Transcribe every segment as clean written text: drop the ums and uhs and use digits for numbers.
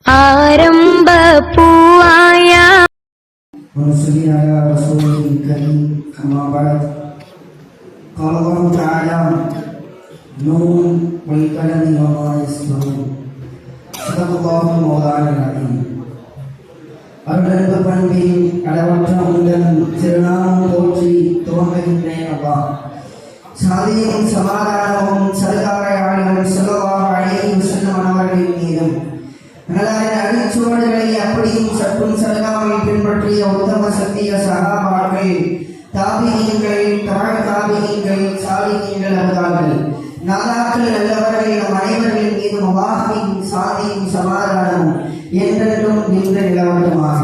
ஆரம்ப பூவாயா ونصلي على رسوله الكريم أما بعد قال الله تعالى نون والقلم وما يسطرون صدق الله مولانا العظيم அருளன்பு பண்பின் அளவற்ற உங்கள் திருநாமம் போற்றி துவங்குகின்றேன் அப்பா. சாதியும் சமாதானமும் சலுகாரையாளரும் ஸல்லல்லாஹு அலைஹி வஸல்லம் அவர்களின் மீதும் நல்லாரின் அடிச்சுவடுகளை அப்படியும் சற்றும் சலுகாமல் பின்பற்றிய உத்தம சத்திய சகாபாக்கள், தாபியீன்கள், தாபியீன்கள், சாலிஹீன்கள், அபதார்கள், நாதாக்கள், நல்லவர்கள் நம் அனைவர்களின் மீதும் அல்லாஹ்வின் சாதியும் சமாதானமும் என்றென்றும் நின்று நிலவட்டுமாக.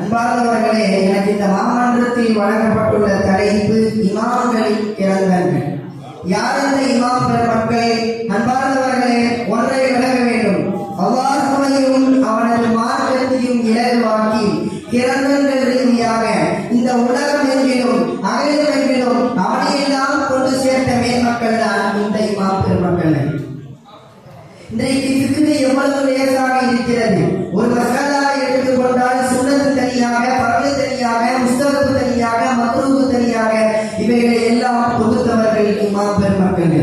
அன்பார்ந்தவர்களே, எனக்கு இந்த மாமன்றத்தில் வழங்கப்பட்டுள்ள தலைப்பு இமாம்களின் இறந்தங்கள். யார் இந்த இமாம் பெருமக்கள்? அன்பார்ந்தவர்களே, ஒன்றை விளங்க வேண்டும். அல்லாஹ்வையும் அவனது மார்க்கத்தையும் இலகுவாக்கி கிரந்தங்கள் ரீதியாக இந்த உலகம் என்கிலும் அகிலம் என்கிலும் அவனையெல்லாம் கொண்டு சேர்த்த மேன்மக்கள் தான் இந்த இமாம் பெருமக்கள். இன்றைக்கு ஃபிக்ஹ் எவ்வளவு லேசாக இருக்கிறது. ஒரு மசாலா எடுத்துக்கொண்டால் சுன்னத்து தனியாக, ஃபர்து தனியாக, முஸ்தஹப் தனியாக, மக்ரூஹ் தனியாக, இவைகளை எல்லாம் தொகுத்தவர்கள் இமாம் பெருமக்கள்.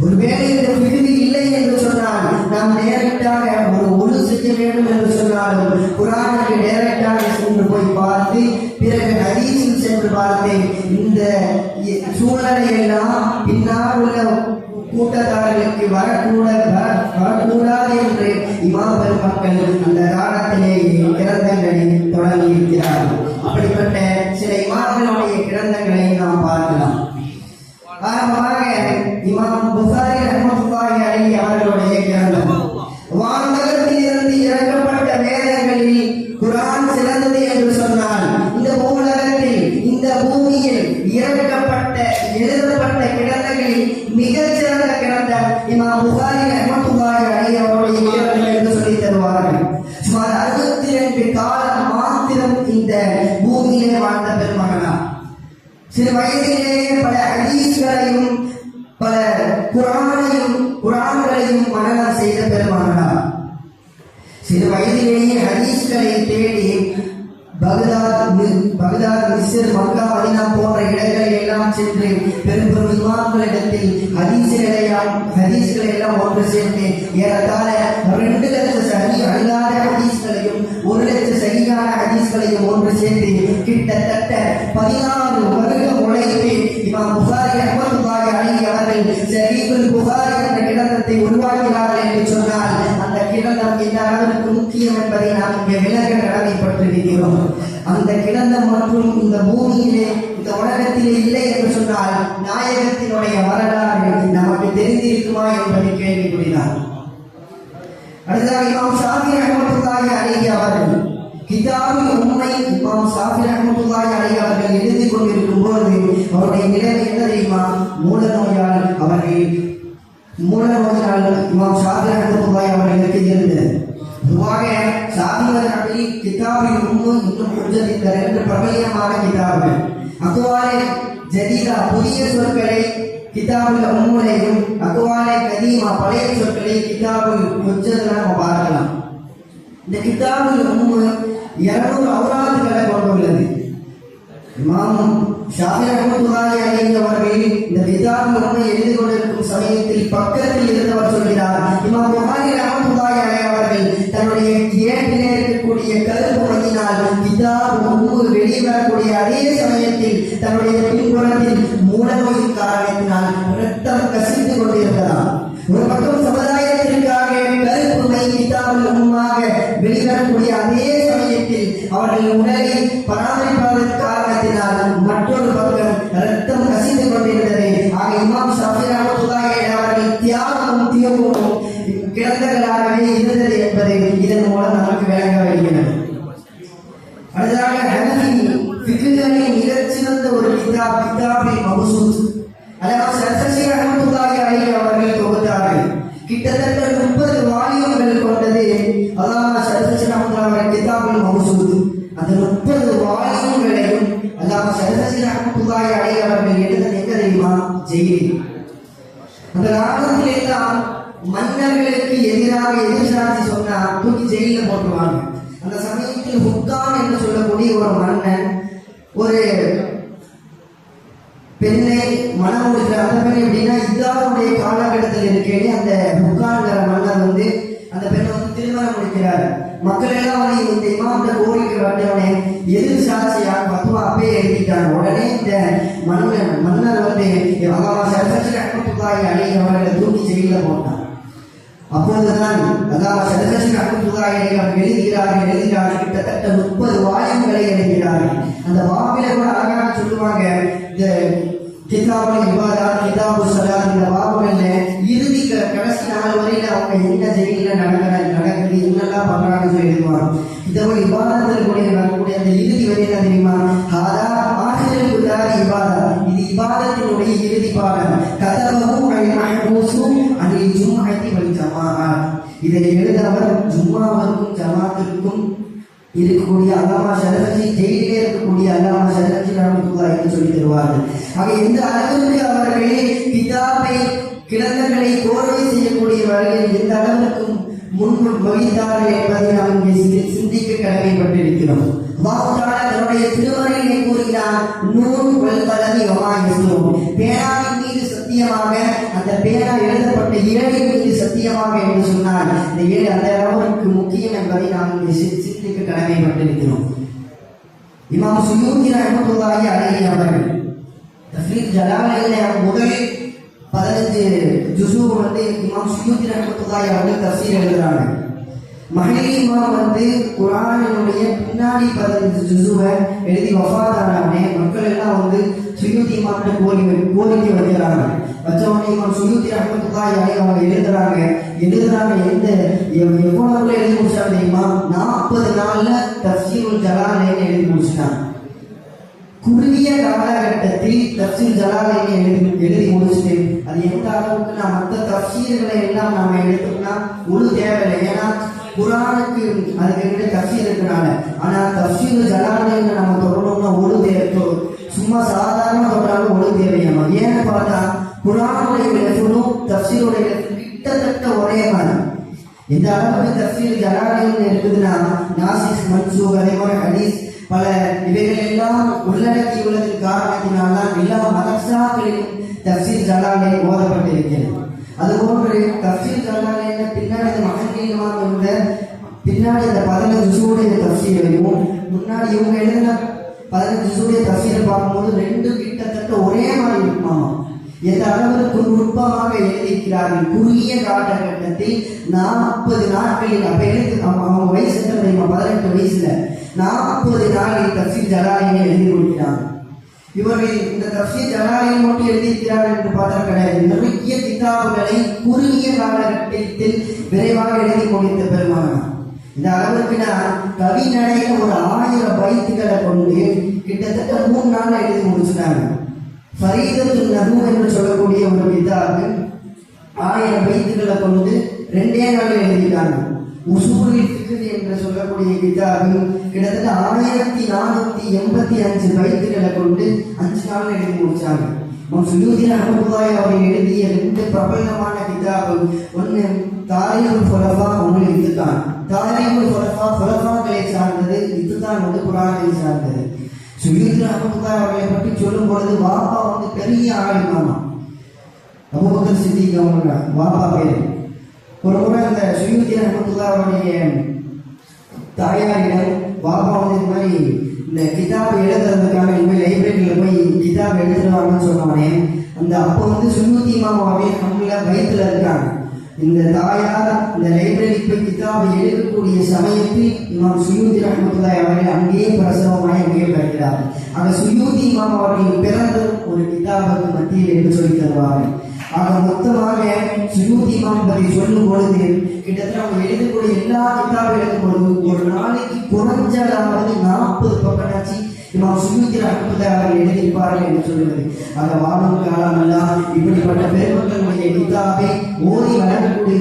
ஒருவேளை இந்த ஃபிக்ஹ் இல்லை என்று சொன்னால் நாம் நேரடியாக ஒரு உது செய்ய வேண்டும் என்று சொன்னாலும் குர்ஆனுக்கு நேரடியாக சென்று போய் பார்த்து பிறகு ஹதீஸில் சென்று பார்த்து இந்த சூழலை எல்லாம் பின்னால் உள்ள கூட்டத்தார்களுக்கு வரக்கூடாது என்று இமாம் பெருமக்கள் அந்த காலத்திலேயே கிரந்தங்களை தொடங்கி இருக்கிறார்கள். அப்படிப்பட்ட சில இமாம்களுடைய கிரந்தங்களை நாம் பார்க்கலாம். ஆரம்பமாக இமாம் புகாரி ரஹ்மத்துல்லாஹி அலைஹி அவர்களுடைய கிரந்தம். வானகத்தில் இருந்து இறக்கப்பட்ட வேதங்களில் குர்ஆன் சிறந்தது என்று சொன்னால், இந்த பூலகத்தில் இந்த பூமியில் இறக்கப்பட்ட எழுதப்பட்ட கிரந்தங்களில் மிகச்சிறந்த கிரந்தம் இமாம் புகாரி ரஹ்மத்துல்லாஹி அலைஹி அவருடைய கிரந்தம் என்று சொல்லி தருவார்கள். சுமார் 62 காலம் மாத்திரம் இந்த பூமியிலே வாழ்ந்த பெருமகனார். சிறு வயதிலேயே பல ஹதீஸ்களையும் பல குர்ஆன்களையும் மனனம் செய்த பெருமகனார். சிறு வயதிலேயே ஹதீஸ்களை தேடி பகதாத், மிஸ்ர், மக்கா, மதீனா போன்ற இடங்களை எல்லாம் சென்று பெரும் பெரும் இமாம்களிடத்தில் ஹதீஸ்களை எல்லாம் ஒன்று சேர்ந்து ஏறத்தாழ 2 லட்சம் சஹீஹ் அல்லாத ஹதீஸ்களையும் 1 லட்சம் சஹீஹான ஹதீஸ்களையும் ஒன்று சேர்ந்து கிட்டத்தட்ட 16 வருடம் உழைத்து இமாம் புகாரி ரஹ்மத்துல்லாஹி அலைஹி அவர்கள் ஸஹீஹுல் புகாரி என்ற கிரந்தத்தை உருவாக்கினார்கள் என்று சொன்னால் அந்த கிரந்தம் எந்த அளவிற்கு முக்கியம் என்பதை நாம் இங்கே விளக்க கடமைப்பட்டிருக்கிறோம். அந்த கிரந்தம் மற்றும் இந்த பூமியிலே இந்த உலகத்திலே இல்லை என்று சொன்னால் நாயகத்தினுடைய வரலாறு நமக்கு தெரிந்திருக்குமா என்பதை கேள்விக்குறினார். அடுத்ததாக இமாம் ஷாஃபி ரஹ்மத்துல்லாஹி அலைஹி அவர்கள் கிதாபுல் உம்மை இமாம் ஷாஃபி ரஹ்மத்துல்லாஹி அலைஹி அவர்கள் எழுதி கொண்டிருக்கும் போது அவருடைய நிலைமை என்ன தெரியுமா? மூலநோயால் இமாம் ஷாஃபி ரஹ்மத்துல்லாஹி அவர்களுக்கு இருந்தது. பொதுவாக ஷாஃபி கிதாபுல் உம்மை இன்னும் ஹுஜ்ஜத் இந்த 2 பிரபல்யமான கிதாபுகள். அக்வாலே ஜதீதா புதிய சொற்களை கிதாபுல் உம்முலையும், அக்வாலே கதீமா பழைய சொற்களை கிதாபுல் ஹுஜ்ஜத்ல நம்ம பார்க்கலாம். இந்த கிதாபுல் உம்மு 200 அவுராதுகளை கொண்டுள்ளது. இமாம் ஷாஃபி ரஹ்மத்துல்லாஹி அலைஹி அவர்கள் இந்த கிதாபுல் உம்மை எழுதி கொண்டிருக்கும் சமயத்தில் பக்கத்தில் இருந்தவர் சொல்கிறார், இமாம் புகாரி ரஹ்மத்துல்லாஹி அலைஹி அவர்கள் தன்னுடைய கேட்டிலே இருக்கக்கூடிய கருப்பு மணியினால் கிதாபுல் உம்மு வெளிவரக்கூடிய அதே சமயத்தில் தன்னுடைய பின்புறத்தில் மூலநோயின் காரணத்தினால் இரத்தம் கசிந்து கொண்டிருந்ததாம். ஒரு பக்கம் சமுதாயத்திற்காக கருப்பு மை கிதாபுல் உம்மாக வெளிவரக்கூடிய அதே சமயத்தில் அவர்கள் உடலை பராமரிப்பதன் காரணத்தினால் மற்றொரு பக்கம் இரத்தம் கசிந்து கொண்டிருந்தது. ஆக இமாம் ஷாஃபி ரஹ்மத்துல்லாஹி அவர்கள் தியாகமும் தியோகமும் கிரந்தங்களாகவே இருந்தது என்பதை இதன் மூலம் நமக்கு விளங்க வருகிறது. அடுத்ததாக ஹனஃபி ஃபிக்ஹ்களின் மிகச்சிறந்த ஒரு கிதாபில் மபசூத் அல்லாஹ் ஸர்கஸி ரஹ்மத்துல்லாஹி அலைஹி அவர்கள் தொகுத்தார்கள். கிட்டத்தட்ட 30 வால்யூம்கள் கொண்டது அல்லாஹ் ஸர்கஸி ரஹ்மத்துல்லாஹி கிதாபுல் மபசூத். அந்த 30 வால்யூம்களையும் அல்லாஹ் ஸர்கஸி ரஹ்மத்துல்லாஹி அலைஹி அவர்கள் எழுதியது எங்க தெரியுமா? ஜெயிலில். அந்த காலத்தில் எல்லாம் மன்னர்களுக்கு எதிராக எதிர்சாட்சி சொன்னா தூக்கி போட்டுருவாங்க. அந்த சமயத்தில் ஹுக்கான் என்று சொல்லக்கூடிய ஒரு மன்னன் ஒரு பெண்ணை மனம் முடிக்கிற. அந்த பெண் எப்படின்னா இதாருடைய காலகட்டத்தில் இருக்கேன்னு அந்த ஹுக்கான்கிற மன்னர் வந்து அந்த பெண்ணை வந்து திருமணம் முடிக்கிறார். மக்கள் எல்லாம் வந்து இந்த இமாம்கிட்ட கோரிக்கை வந்தவனே எதிர் சாட்சியா பத்துவா அப்பே எழுதிட்டாங்க. உடனே இந்த மன்னர் வந்து அல்லாமா ஷரஃபி ரஹ்மத்துல்லாஹி அலைஹி அவர்களை தூக்கி ஜெயிலில் போட்டான். அப்போதுதான் அல்லாமா ஷரஃபி ரஹ்மத்துல்லாஹி அலைஹி அவர்கள் எழுதுகிறார்கள் கிட்டத்தட்ட 30 வால்யூம்களை எழுதுகிறார்கள். அந்த வாவில கூட அழகாக சொல்லுவாங்க, இந்த கிதாபுல் இபாதத், கிதாபு ஸலாத், இந்த வாவுகள்ல இறுதி கடைசி நாள் வரையில அவங்க எந்த ஜெயில நடக்குது என்னெல்லாம் பண்றாங்கன்னு சொல்லி எழுதுவாங்க. கிதாபுல் இபாதத்தில் வரக்கூடிய அந்த இறுதி வரையில தெரியுமா, ஹாதா ஆஹிருல் குதாரி இபாதத், இது இபாதத்தினுடைய இறுதி பாடம். கதபஹு அல் மஹ்பூஸு அனில் ஜும்அத்தி வல் ஜமாஅத், இதை எழுதவர் ஜும்மாவுக்கும் ஜமாத்திற்கும் இருக்கக்கூடிய அல்லாமா ஷரஃபி, ஜெயிலே இருக்கக்கூடிய அல்லாமா ஷரஃபி ரஹ்மத்துல்லாஹி என்று சொல்லி தருவார்கள். ஆக எந்த அளவிற்கு அவர்கள் கிதாபை கிடந்தங்களை கோர்வை செய்யக்கூடியவர்கள் எந்த அளவிற்கு முன் வகித்தார்கள் என்பதை நாம் இங்கே சிந்திக்க கடமைப்பட்டிருக்கிறோம். தன்னுடைய திருமறையிலே கூறுகிறார், நூன் வல் கலமி வமா யஸ்தூன், பேனாவின் மீது சத்தியமாக, அந்த பேனா எழுதப்பட்ட ஏழின் மீது சத்தியமாக என்று சொன்னார். இந்த ஏழு அந்த அளவிற்கு முக்கியம் என்பதை நாம் இங்கே சிந்திக்க கடமைப்பட்டிருக்கிறோம். இமாம் சுயூத்தி ரஹ்மத்துல்லாஹி அலைஹி அவர்கள் தஃப்ரீத் ஜலாலையிலே முதல் 15 ஜுஸு வந்து இமாம் சுயூத்தி ரஹ்மத்துல்லாஹி அவர்கள் தஃப்சீர் எழுதுறாங்க. மஹலி இமாம் வந்து குர்ஆனினுடைய பின்னாடி 15 ஜுஸுவை எழுதி வஃபாத்தானே மக்கள் எல்லாம் வந்து சுயூத்தி இமாம்கிட்ட கோரிக்கை வைக்கிறாங்க. வச்சவனே இமாம் சுயூத்தி ரஹ்மத்துல்லாஹி அலைஹி அவங்க எழுதுறாங்க எவ்வளவு எழுதி முடிச்சாங்க தெரியுமா, 40 நாள்ல தஃப்சீருல் ஜலாலைன் எழுதி முடிச்சிட்டாங்க. குறுகிய காலகட்டத்தில் தஃப்சீர் ஜலாலைன் எழுதி முடிச்சுட்டு அது எந்த அளவுக்கு நான் மற்ற தஃப்சீர்களை எல்லாம் நாம எடுத்தோம்னா ஒரு தேவையில்லை. ஏன்னா குர்ஆனுக்கு அதுக்கு தஃப்சீர் இருக்கிறனால. ஆனா தஃப்சீர் ஜலாலைன் நம்ம தொடரணும்னா ஒரு தேவை, சும்மா சாதாரண தொடராலும் ஒரு தேவையாமா. ஏன்னு பார்த்தா குர்ஆனுடைய லெஃபும் தஃப்சீருடைய கிட்டத்தட்ட ஒரே மாதிரி. இந்த அளவுக்கு தஃப்சீர் ஜலாலைன் இருக்குதுன்னா நாசிக் மன்சூக் அதே மாதிரி ஹதீஸ் பல இவைகள் எல்லாம் உள்ளடக்கி உள்ளதின் காரணத்தினால்தான் எல்லா மதரசாக்களிலும் தஃப்சீர் ஜலாலைன் ஓதப்பட்டிருக்கிறது. அதுபோன்று தஃப்சீர் ஜலாலைன் பின்னாடி இந்த மஹல்லியமாக இருந்த பின்னாடி இந்த 15 ஜுஸுடைய தஃப்சீரையும் முன்னாடி இவங்க எழுதின 15 ஜுஸுடைய தஃப்சீரை பார்க்கும்போது ரெண்டு கிட்டத்தட்ட ஒரே மாதிரி இருக்குமாமா. எந்த அளவிற்கு நுட்பமாக எழுதியிருக்கிறார்கள். குறுகிய காலகட்டத்தில் 40 நாட்களில், அப்ப அவங்க வயசு என்ன தெரியுமா, 18 வயசுல 40 நாளில் தஃப்சீர் ஜலாலைனை எழுதி கொடுக்கிறாங்க. இவர்கள் இந்த தஃப்சீர் ஜலாலைன் மட்டும் எழுதியிருக்கிறார்கள் என்று பார்த்தா கிடையாது. நிறைய கிதாபுகளை குறுகிய காலகட்டத்தில் விரைவாக எழுதி முடித்த பெருமானார். இந்த அளவிற்கு நான் கவி நடையில ஒரு 1000 பைத்துக்களை கொண்டு கிட்டத்தட்ட 3 நாள்ல எழுதி முடிச்சுட்டாங்க. ஃபரீதத்துன் நஹு என்று சொல்லக்கூடிய ஒரு கிதாபு 1000 பைத்துக்களை கொண்டு 2 நாளில் எழுதிட்டாங்க. உசூலுல் ஃபிக்ஹ் என்று சொல்லக்கூடிய கிதாபு கிட்டத்தட்ட 1485 பைத்துக்களை கொண்டு 5 நாளில் எழுதி முடிச்சாங்க. சுயூத்தி ரஹ்மத்துல்லாஹி அவர்கள் எழுதிய 2 பிரபலமான கிதாபு, ஒன்று தாரீகுல் ஃபுலஃபா, ஒன்று இதுதான். தாரீகுல் ஃபுலஃபா ஃபுலஃபாக்களை சார்ந்தது, இதுதான் வந்து குர்ஆனை சார்ந்தது. சுயூத்தி ரஹ்மத்துல்லாஹி அவர்களை பற்றி சொல்லும் பொழுது வாப்பா வந்து பெரிய ஆலிமாமா, அபூபக்கர் சித்திக் அவங்க வாப்பா பேரு. ஒரு முறை இந்த சுயூத்தி ரஹ்மத்துல்லாஹி அவருடைய தாயாரிடம் வாப்பா வந்து இது மாதிரி இந்த கிதாப் எழுதுறதுக்காக இனிமேல் லைப்ரரியில் போய் கிதாப் எழுதுவாங்கன்னு சொன்னோடனே அந்த அப்போ வந்து சுயூத்தி இமாம் அவர்கள் நம்மள வயிற்றுல இருக்காங்க. இந்த தாயார் இந்த லைப்ரரி போய் கிதாப் எழுதக்கூடிய சமயத்தில் இமாம் சுயூத்தி ரஹ்மத்துல்லாஹி அவர்கள் அங்கேயே பிரசவமாய் அங்கேயே பிறக்கிறார். ஆக சுயூத்தி இமாம் அவர்கள் பிறந்த ஒரு கிதாபுக்கு மத்தியில் என்று சொல்லி தருவார்கள். ஆக மொத்தமாக சுயூத்தி இமாம் பற்றி சொல்லும் பொழுது கிட்டத்தட்ட அவங்க எழுதக்கூடிய எல்லா கிதாபும் எழுதும் பொழுது ஒரு நாளைக்கு குறைஞ்சதாவது 40 பக்கமாச்சு இமாம் சுயூத்தி ரஹ்மத்துல்லாஹி அவர்கள் எழுதியிருப்பார்கள் என்று சொல்லுவது. ஆக வாழும் காலம் எல்லாம் இப்படிப்பட்ட பெருமக்களுடைய கிதாபை ஓதி வளரக்கூடிய